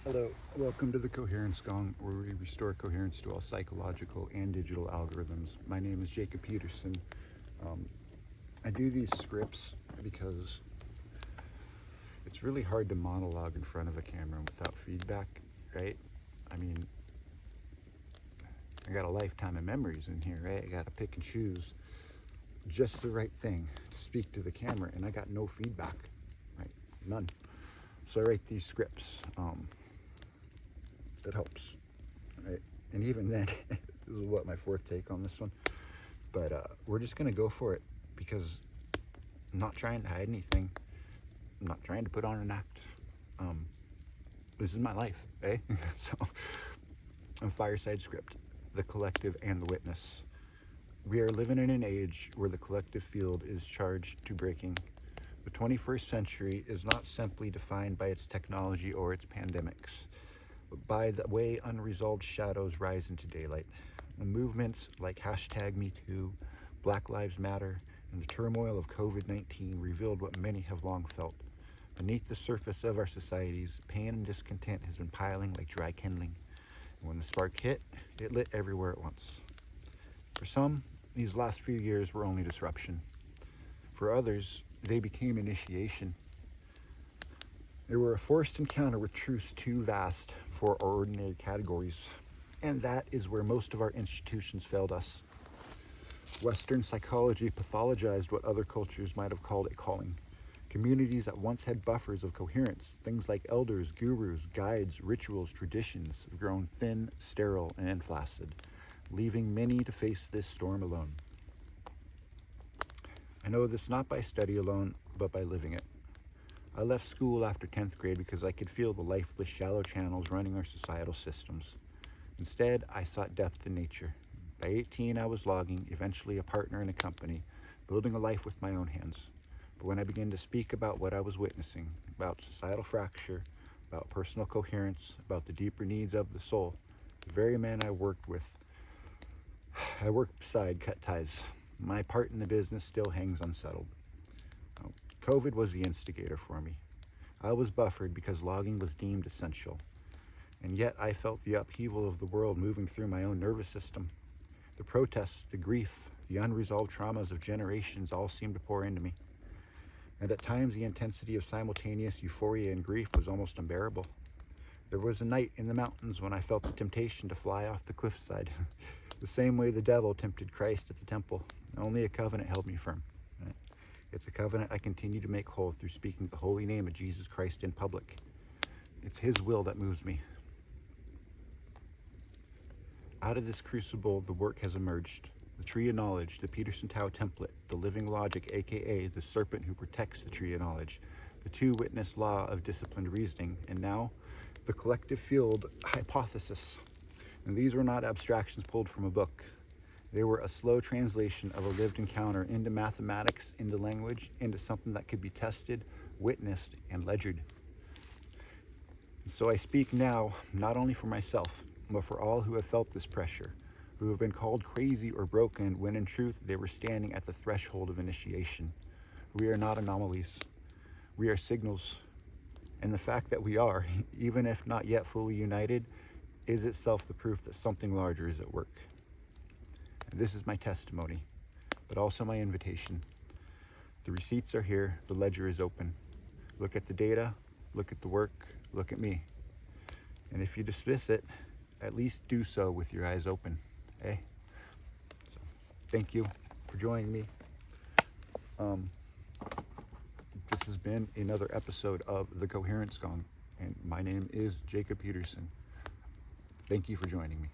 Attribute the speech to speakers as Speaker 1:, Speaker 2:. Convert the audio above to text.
Speaker 1: Hello, welcome to the Coherence Gong, where we restore coherence to all psychological and digital algorithms. My name is Jacob Peterson. I do these scripts because it's really hard to monologue in front of a camera without feedback, right? I mean, I got a lifetime of memories in here, right? I got to pick and choose just the right thing to speak to the camera, and I got no feedback, right? None. So I write these scripts. That helps, right? And even then, this is what, my fourth take on this one, but we're just gonna go for it because I'm not trying to hide anything. I'm not trying to put on an act. This is my life, eh? So, a fireside script, the collective and the witness. We are living in an age where the collective field is charged to breaking. The 21st century is not simply defined by its technology or its pandemics, but by the way unresolved shadows rise into daylight. The movements like #MeToo, Black Lives Matter, and the turmoil of COVID-19 revealed what many have long felt. Beneath the surface of our societies, pain and discontent has been piling like dry kindling. And when the spark hit, it lit everywhere at once. For some, these last few years were only disruption. For others, they became initiation. They were a forced encounter with truths too vast for our ordinary categories. And that is where most of our institutions failed us. Western psychology pathologized what other cultures might have called a calling. Communities that once had buffers of coherence, things like elders, gurus, guides, rituals, traditions, have grown thin, sterile, and flaccid, leaving many to face this storm alone. I know this not by study alone, but by living it. I left school after 10th grade because I could feel the lifeless, shallow channels running our societal systems. Instead, I sought depth in nature. By 18, I was logging, eventually a partner in a company, building a life with my own hands. But when I began to speak about what I was witnessing, about societal fracture, about personal coherence, about the deeper needs of the soul, the very man I worked beside cut ties. My part in the business still hangs unsettled. COVID was the instigator for me. I was buffered because logging was deemed essential. And yet I felt the upheaval of the world moving through my own nervous system. The protests, the grief, the unresolved traumas of generations all seemed to pour into me. And at times the intensity of simultaneous euphoria and grief was almost unbearable. There was a night in the mountains when I felt the temptation to fly off the cliffside, the same way the devil tempted Christ at the temple. Only a covenant held me firm. It's a covenant I continue to make whole through speaking the holy name of Jesus Christ in public. It's His will that moves me. Out of this crucible, the work has emerged. The tree of knowledge, the Peterson Tao template, the living logic, aka the serpent who protects the tree of knowledge, the two-witness law of disciplined reasoning, and now the collective field hypothesis. And these were not abstractions pulled from a book. They were a slow translation of a lived encounter into mathematics, into language, into something that could be tested, witnessed, and ledgered. So I speak now, not only for myself, but for all who have felt this pressure, who have been called crazy or broken when in truth they were standing at the threshold of initiation. We are not anomalies. We are signals. And the fact that we are, even if not yet fully united, is itself the proof that something larger is at work. And this is my testimony, but also my invitation. The receipts are here, the ledger is open. Look at the data, look at the work, look at me. And if you dismiss it, at least do so with your eyes open, eh? So, thank you for joining me. This has been another episode of The Coherence Gong, and my name is Jacob Peterson. Thank you for joining me.